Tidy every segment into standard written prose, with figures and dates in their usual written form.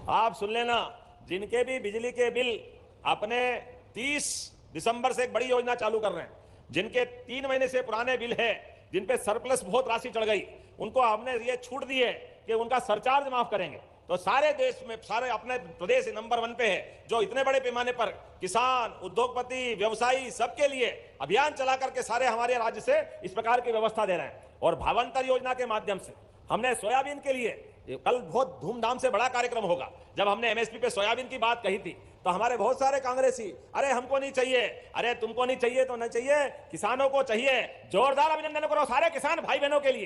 आप सुन लेना, जिनके भी बिजली के बिल अपने 30 दिसंबर से एक बड़ी योजना चालू कर रहे हैं, जिनके 3 महीने से पुराने बिल है, जिन पे सरप्लस बहुत राशि चढ़ गई, उनको हमने ये छूट दी है कि उनका सरचार्ज माफ करेंगे। तो सारे देश में, सारे अपने प्रदेश नंबर 1 पे है, जो इतने बड़े पैमाने पर किसान, उद्योगपति, व्यवसायी सबके लिए अभियान चला करके सारे हमारे राज्य से इस प्रकार की व्यवस्था दे रहे हैं। और भावांतर योजना के माध्यम से हमने सोयाबीन के लिए कल बहुत धूमधाम से बड़ा कार्यक्रम होगा। जब हमने एमएसपी पे सोयाबीन की बात कही थी तो हमारे बहुत सारे कांग्रेसी, अरे हमको नहीं चाहिए, अरे तुमको नहीं चाहिए तो नहीं चाहिए, किसानों को चाहिए। जोरदार अभिनंदन करो सारे किसान भाई बहनों के लिए।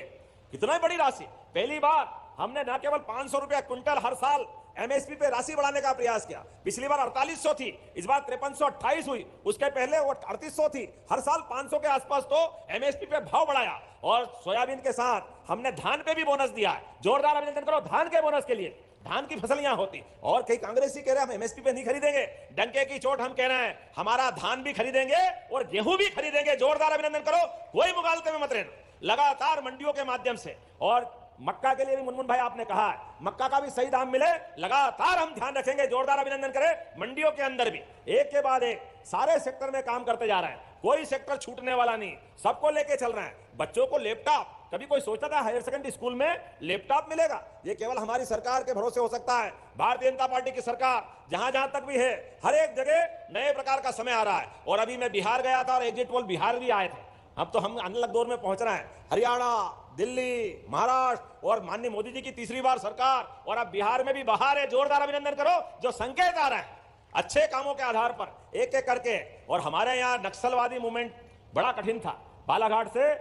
कितना बड़ी राशि, पहली बार हमने न केवल 500 रुपया क्विंटल हर साल एमएसपी पे राशि बढ़ाने का प्रयास किया। पिछली बार 4800 थी, इस बार 5328 हुई, उसके पहले वो 3800 थी। हर साल 500 के आसपास तो एमएसपी पे भाव बढ़ाया। और सोयाबीन के साथ हमने धान पे भी बोनस दिया है। जोरदार अभिनंदन करो धान के बोनस के लिए। धान की फसल यहां होती, और कई कांग्रेसी कह रहे हैं हम एमएसपी पे नहीं खरीदेंगे। डंके की चोट हम कह रहे हैं, हमारा धान भी खरीदेंगे और गेहूं भी खरीदेंगे। जोरदार अभिनंदन करो, कोई मुगालते में मत रहना। लगातार मंडियों के माध्यम से, और मक्का के लिए भी मुनमुन भाई आपने कहा है, मक्का का भी सही दाम मिले, लगातार हम ध्यान रखेंगे। जोरदार अभिनंदन करें। मंडियों के अंदर भी एक के बाद एक सारे सेक्टर में काम करते जा रहे हैं, कोई सेक्टर छूटने वाला नहीं, सबको लेके चल रहे हैं। बच्चों को लैपटॉप, कभी कोई सोचता था हायर सेकेंडरी स्कूल में लैपटॉप मिलेगा? ये केवल हमारी सरकार के भरोसे हो सकता है। भारतीय जनता पार्टी की सरकार जहां जहां तक भी है, हर एक जगह नए प्रकार का समय आ रहा है। और अभी मैं बिहार गया था और एग्जिट पोल बिहार भी आए थे। अब तो हम अलग दौर में पहुंच रहे हैं। हरियाणा, दिल्ली, महाराष्ट्र और माननीय मोदी जी की तीसरी बार सरकार, और अब बिहार में भी बहार है। जोरदार अभिनंदन करो। जो संकेत आ रहे हैं अच्छे कामों के आधार पर एक एक करके। और हमारे यहाँ नक्सलवादी मूवमेंट बड़ा कठिन था, बालाघाट से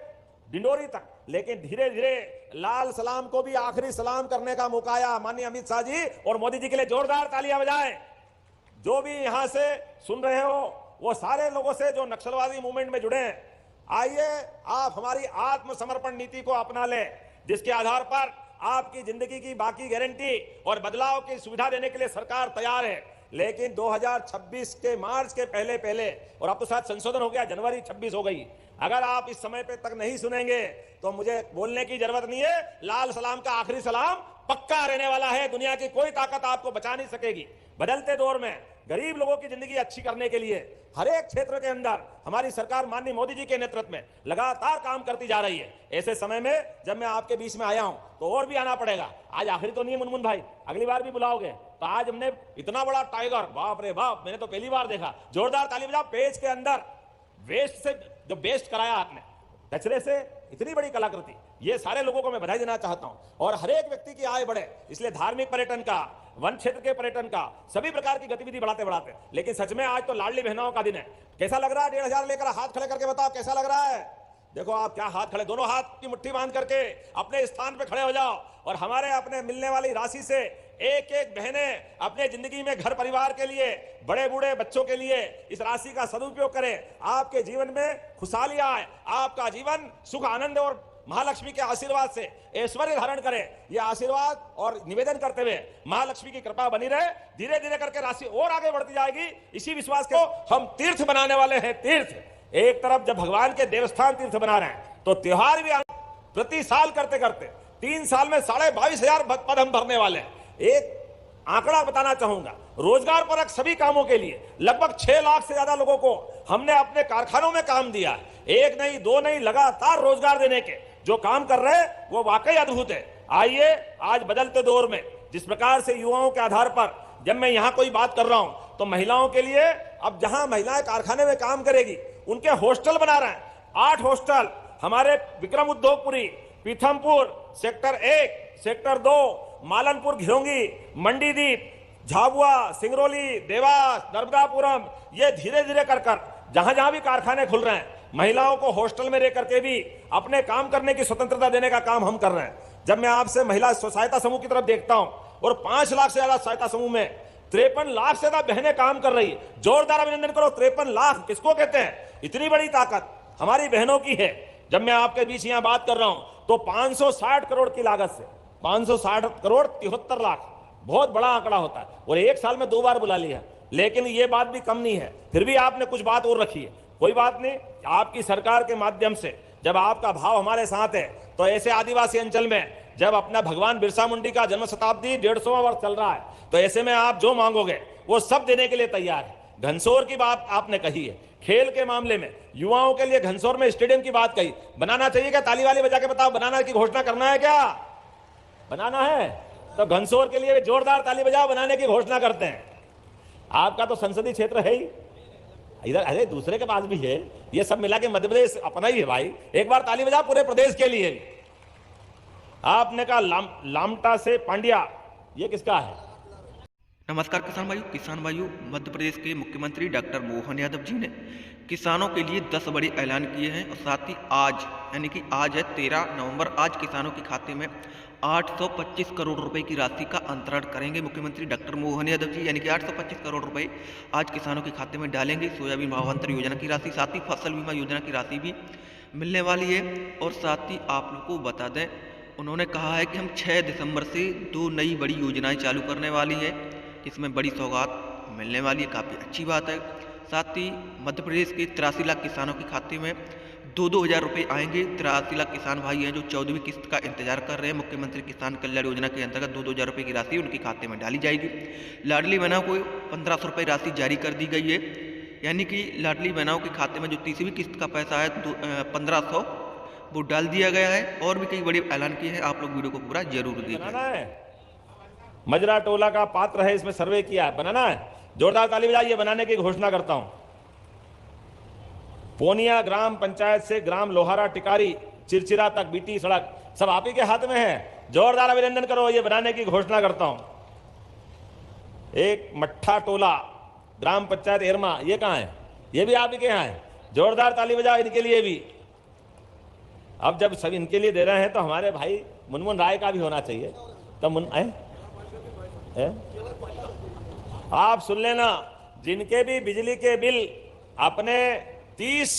डिंडोरी तक, लेकिन धीरे धीरे लाल सलाम को भी आखिरी सलाम करने का मौका आया। माननीय अमित शाह जी और मोदी जी के लिए जोरदार तालियां बजाएं। जो भी यहां से सुन रहे हो, वो सारे लोगों से जो नक्सलवादी मूवमेंट में जुड़े हैं, आइए आप हमारी आत्मसमर्पण नीति को अपना लें, जिसके आधार पर आपकी जिंदगी की बाकी गारंटी और बदलाव की सुविधा देने के लिए सरकार तैयार है। लेकिन 2026 के मार्च के पहले पहले, और अब तो शायद संशोधन हो गया, जनवरी 26 हो गई, अगर आप इस समय पे तक नहीं सुनेंगे तो मुझे बोलने की जरूरत नहीं है। लाल सलाम का आखिरी सलाम पक्का रहने वाला है। दुनिया की कोई ताकत आपको बचा नहीं सकेगी। बदलते दौर में गरीब लोगों की जिंदगी अच्छी करने के लिए हर एक क्षेत्र के अंदर हमारी सरकार माननीय मोदी जी के नेतृत्व में लगातार काम करती जा रही है। ऐसे समय में जब मैं आपके बीच में आया हूं तो और भी आना पड़ेगा। आज आखिरी तो नहीं है मुनमुन भाई, अगली बार भी बुलाओगे तो आज हमने इतना बड़ा टाइगर, बाप रे बाप, मैंने तो पहली बार देखा। जोरदार ताली बजाओ। पेज के अंदर वेस्ट से जो बेस्ट कराया आपने, कचरे से इतनी बड़ी कलाकृति, ये सारे लोगों को मैं बधाई देना चाहता हूं। और हर एक व्यक्ति की आय बढ़े, इसलिए धार्मिक पर्यटन का, वन क्षेत्र के पर्यटन का, सभी प्रकार की गतिविधि बढ़ाते बढ़ाते। लेकिन सच में आज तो लाडली बहनों का दिन है। कैसा लग रहा है? 1500 लेकर हाथ खड़े करके बताओ कैसा लग रहा है। देखो आप क्या हाथ खड़े, दोनों हाथ की मुट्ठी बांध करके अपने स्थान पे खड़े हो जाओ। और हमारे अपने मिलने वाली राशि से एक एक बहनें अपने जिंदगी में, घर परिवार के लिए, बड़े बूढ़े बच्चों के लिए इस राशि का सदुपयोग करें। आपके जीवन में खुशहाली आए, आपका जीवन सुख आनंद और महालक्ष्मी के आशीर्वाद से ऐश्वर्य धारण करे। यह आशीर्वाद और निवेदन करते हुए महालक्ष्मी की कृपा बनी रहे। धीरे धीरे करके राशि और आगे बढ़ती जाएगी। इसी विश्वास को हम तीर्थ बनाने वाले हैं। तीर्थ, एक तरफ जब भगवान के देवस्थान तीर्थ बना रहे हैं तो त्योहार भी प्रति साल करते करते 3 साल में 22,500 पद हम भरने वाले हैं। एक आंकड़ा बताना चाहूंगा, रोजगार परक सभी कामों के लिए लगभग 6 लाख से ज्यादा लोगों को हमने अपने कारखानों में काम दिया। एक नहीं, दो नहीं, लगातार रोजगार देने के जो काम कर रहे हैं वो वाकई अद्भुत है। आइए आज बदलते दौर में जिस प्रकार से युवाओं के आधार पर, जब मैं यहां कोई बात कर रहा हूं तो महिलाओं के लिए अब जहां महिलाएं कारखाने में काम करेगी उनके हॉस्टल बना रहे हैं। 8 हॉस्टल हमारे विक्रम उद्योगपुरी, पीथमपुर, सेक्टर 1, सेक्टर 2, मालनपुर, घिरोंगी, मंडीदीप, झाबुआ, सिंगरौली, देवास, नर्मदापुरम, ये धीरे धीरे कर जहां जहां भी कारखाने खुल रहे हैं, महिलाओं को हॉस्टल में रह करके भी अपने काम करने की स्वतंत्रता देने का काम हम कर रहे हैं। जब मैं आपसे महिला सहायता समूह की तरफ देखता हूं और 5 लाख से ज्यादा सहायता समूह में 53 लाख से ज्यादा बहनें काम कर रही है। जोरदार अभिनंदन करो। 53 लाख किसको कहते हैं? इतनी बड़ी ताकत हमारी बहनों की है। जब मैं आपके बीच यहां बात कर रहा हूं तो 560 करोड़ की लागत से 560 करोड़ 73 लाख, बहुत बड़ा आंकड़ा होता है। और एक साल में 2 बार बुला लिया। लेकिन ये बात भी कम नहीं है, फिर भी आपने कुछ बात और रखी है। कोई बात नहीं, आपकी सरकार के माध्यम से जब आपका भाव हमारे साथ है तो ऐसे आदिवासी अंचल में जब अपना भगवान बिरसा मुंडी का जन्म शताब्दी 150वां वर्ष चल रहा है, तो ऐसे में आप जो मांगोगे वो सब देने के लिए तैयार है। घनसोर की बात आपने कही है, खेल के मामले में युवाओं के लिए घनसोर में स्टेडियम की बात कही, बनाना चाहिए क्या? ताली वाली बजा के बताओ, बनाना की घोषणा करना है क्या? बनाना है तो घनसोर के लिए जोरदार ताली बजाओ, बनाने की घोषणा करते हैं। आपका तो संसदीय क्षेत्र है ही इधर, अरे दूसरे के पास भी है, ये सब मिला के मध्य प्रदेश अपना ही है भाई। एक बार ताली बजाओ पूरे प्रदेश के लिए। आपने कहा लामटा से पांड्या, ये किसका है? नमस्कार किसान भाइयों, मध्य प्रदेश के मुख्यमंत्री डॉक्टर मोहन यादव जी ने किसानों के लिए 10 बड़े ऐलान किए हैं और साथ ही आज यानी कि आज है 13 नवंबर, आज किसानों के खाते में 825 करोड़ रुपए की राशि का अंतरण करेंगे मुख्यमंत्री डॉक्टर मोहन यादव जी। यानी कि 825 करोड़ रुपए आज किसानों के खाते में डालेंगे। सोयाबीन भावांतर योजना की राशि, साथ ही फसल बीमा योजना की राशि भी मिलने वाली है। और साथ ही आप लोग को बता दें, उन्होंने कहा है कि हम 6 दिसंबर से 2 नई बड़ी योजनाएं चालू करने वाली है, इसमें बड़ी सौगात मिलने वाली है, काफ़ी अच्छी बात है। साथ ही मध्य प्रदेश के 83 लाख किसानों के खाते में 2-2 हज़ार रुपये आएंगे। 83 लाख किसान भाई हैं जो 14वीं किस्त का इंतजार कर रहे हैं। मुख्यमंत्री किसान कल्याण योजना के अंतर्गत 2-2 हज़ार रुपये की राशि उनके खाते में डाली जाएगी। लाडली बहनों को 1500 रुपये राशि जारी कर दी गई है, यानी कि लाडली बहनों के खाते में जो 30वीं किस्त का पैसा है 1500 वो डाल दिया गया है। और भी कई बड़े ऐलान किए हैं, आप लोग वीडियो को पूरा जरूर देखें। मजरा टोला का पात्र है, इसमें सर्वे किया है, बनाना है। जोरदार ताली बजाइए, बनाने की घोषणा करता हूं। पोनिया ग्राम पंचायत से ग्राम लोहारा टिकारी चिरचिरा तक बीटी सड़क सब आप ही के हाथ में है। जोरदार अभिनंदन करो, ये बनाने की घोषणा करता हूं। एक मट्ठा टोला ग्राम पंचायत एरमा, ये कहां है? ये भी आप ही के यहां है। जोरदार ताली बजाओ इनके लिए भी। अब जब सब इनके लिए दे रहे हैं तो हमारे भाई मुनमुन राय का भी होना चाहिए। तो आप सुन लेना, जिनके भी बिजली के बिल अपने 30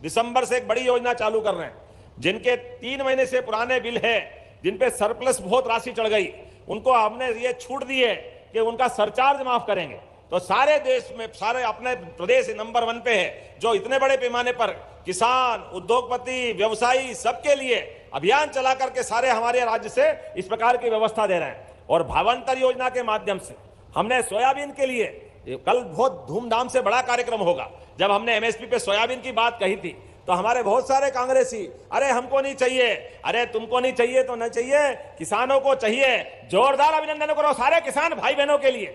दिसंबर से एक बड़ी योजना चालू कर रहे हैं, जिनके 3 महीने से पुराने बिल है, जिन पे सरप्लस बहुत राशि चढ़ गई, उनको हमने ये छूट दी है कि उनका सरचार्ज माफ करेंगे। तो सारे देश में, सारे अपने प्रदेश नंबर 1 पे है, जो इतने बड़े पैमाने पर किसान, उद्योगपति, व्यवसायी सबके लिए अभियान चला करके सारे हमारे राज्य से इस प्रकार की व्यवस्था दे रहे हैं। और भावांतर योजना के माध्यम से हमने सोयाबीन के लिए कल बहुत धूमधाम से बड़ा कार्यक्रम होगा। जब हमने एमएसपी पे सोयाबीन की बात कही थी तो हमारे बहुत सारे कांग्रेसी, अरे हमको नहीं चाहिए, अरे तुमको नहीं चाहिए तो नहीं चाहिए, किसानों को चाहिए। जोरदार अभिनंदन करो सारे किसान भाई बहनों के लिए।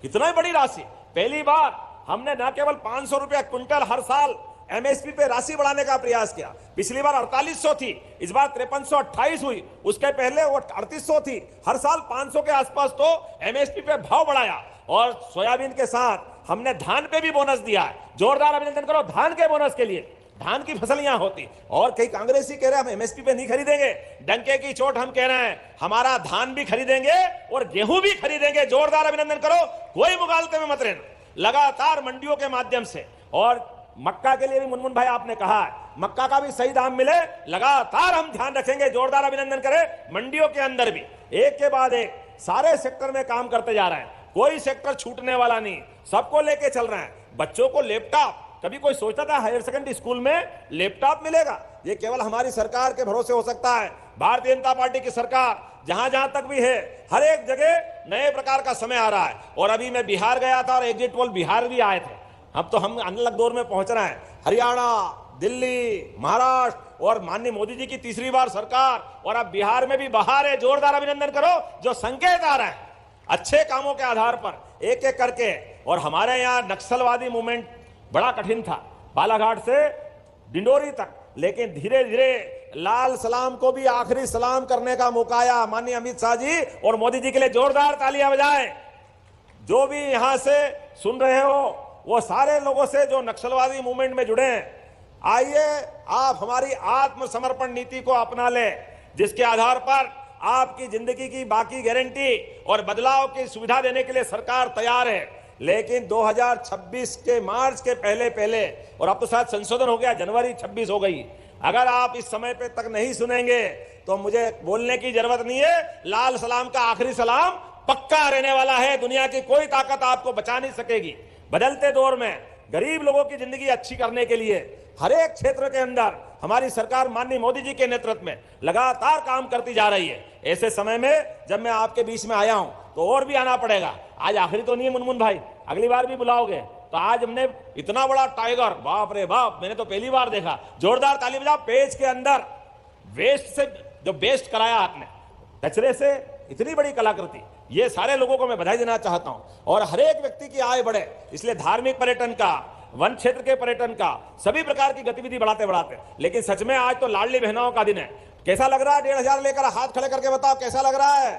कितना बड़ी राशि, पहली बार हमने न केवल 500 रुपया क्विंटल हर साल एमएसपी पे राशि बढ़ाने का प्रयास किया। पिछली बार 4800 थी, इस बार 5328 हुई, उसके पहले वो 3800 थी। हर साल 500 के आसपास तो एमएसपी पे भाव बढ़ाया। और सोयाबीन के साथ हमने धान पे भी बोनस दिया है। जोरदार अभिनंदन करो धान के बोनस के लिए। धान की फसल यहां होती, और कई कांग्रेसी कह रहे हैं हम एमएसपी पे नहीं खरीदेंगे। डंके की चोट हम कह रहे हैं, हमारा धान भी खरीदेंगे और गेहूं भी खरीदेंगे। जोरदार अभिनंदन करो, कोई मुगालते में मत रहना। लगातार मंडियों के माध्यम से, और मक्का के लिए भी मुनमुन भाई आपने कहा है, मक्का का भी सही दाम मिले, लगातार हम ध्यान रखेंगे। जोरदार अभिनंदन करें। मंडियों के अंदर भी एक के बाद एक सारे सेक्टर में काम करते जा रहे हैं, कोई सेक्टर छूटने वाला नहीं, सबको लेके चल रहे हैं। बच्चों को लैपटॉप, कभी कोई सोचता था हायर सेकेंडरी स्कूल में लैपटॉप मिलेगा? ये केवल हमारी सरकार के भरोसे हो सकता है। भारतीय जनता पार्टी की सरकार जहां जहां तक भी है, हर एक जगह नए प्रकार का समय आ रहा है। और अभी मैं बिहार गया था और एग्जिट पोल बिहार भी आए थे। अब तो हम अनलॉक दौर में पहुंच रहे हैं। हरियाणा, दिल्ली, महाराष्ट्र और माननीय मोदी जी की तीसरी बार सरकार, और अब बिहार में भी बहार है। जोरदार अभिनंदन करो। जो संकेत आ रहा है अच्छे कामों के आधार पर एक एक करके। और हमारे यहाँ नक्सलवादी मूवमेंट बड़ा कठिन था, बालाघाट से डिंडोरी तक, लेकिन धीरे धीरे लाल सलाम को भी आखिरी सलाम करने का मौका आया। माननीय अमित शाह जी और मोदी जी के लिए जोरदार तालियां बजाएं। जो भी यहां से सुन रहे हो, वो सारे लोगों से जो नक्सलवादी मूवमेंट में जुड़े हैं, आइए आप हमारी आत्मसमर्पण नीति को अपना लें, जिसके आधार पर आपकी जिंदगी की बाकी गारंटी और बदलाव की सुविधा देने के लिए सरकार तैयार है। लेकिन 2026 के मार्च के पहले पहले, और अब तो शायद संशोधन हो गया, जनवरी 26 हो गई, अगर आप इस समय पे तक नहीं सुनेंगे तो मुझे बोलने की जरूरत नहीं है। लाल सलाम का आखिरी सलाम पक्का रहने वाला है। दुनिया की कोई ताकत आपको बचा नहीं सकेगी। बदलते दौर में गरीब लोगों की जिंदगी अच्छी करने के लिए हर एक क्षेत्र के अंदर हमारी सरकार माननीय मोदी जी के नेतृत्व में लगातार काम करती जा रही है। ऐसे समय में जब मैं आपके बीच में आया हूं तो और भी आना पड़ेगा। आज आखिरी तो नहीं है मुनमुन भाई, अगली बार भी बुलाओगे। तो आज हमने इतना बड़ा टाइगर, बाप रे बाप, मैंने तो पहली बार देखा। जोरदार ताली बजाओ। पेज के अंदर वेस्ट से जो बेस्ट कराया आपने, कचरे से इतनी बड़ी कलाकृति, ये सारे लोगों को मैं बधाई देना चाहता हूं। और हर एक व्यक्ति की आय बढ़े, इसलिए धार्मिक पर्यटन का, वन क्षेत्र के पर्यटन का, सभी प्रकार की गतिविधि बढ़ाते बढ़ाते। लेकिन सच में आज तो लाडली बहनों का दिन है। कैसा लग रहा है? 1,500 लेकर हाथ खड़े करके बताओ कैसा लग रहा है।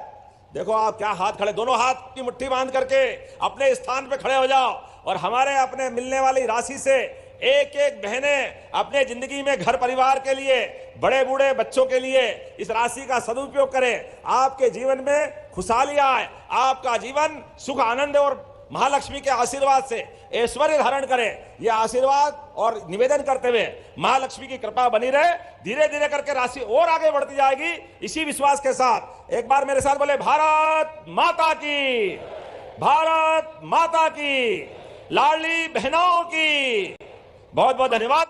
देखो आप क्या हाथ खड़े, दोनों हाथ की मुट्ठी बांध करके अपने स्थान पे खड़े हो जाओ और हमारे अपने मिलने वाली राशि से एक एक बहनें अपने जिंदगी में घर परिवार के लिए, बड़े बूढ़े बच्चों के लिए इस राशि का सदुपयोग करें। आपके जीवन में खुशहाली आए, आपका जीवन सुख आनंद और महालक्ष्मी के आशीर्वाद से ऐश्वर्य धारण करें। यह आशीर्वाद और निवेदन करते हुए महालक्ष्मी की कृपा बनी रहे। धीरे धीरे करके राशि और आगे बढ़ती जाएगी। इसी विश्वास के साथ एक बार मेरे साथ बोले, भारत माता की, भारत माता की, लाडली बहनों की। बहुत बहुत धन्यवाद।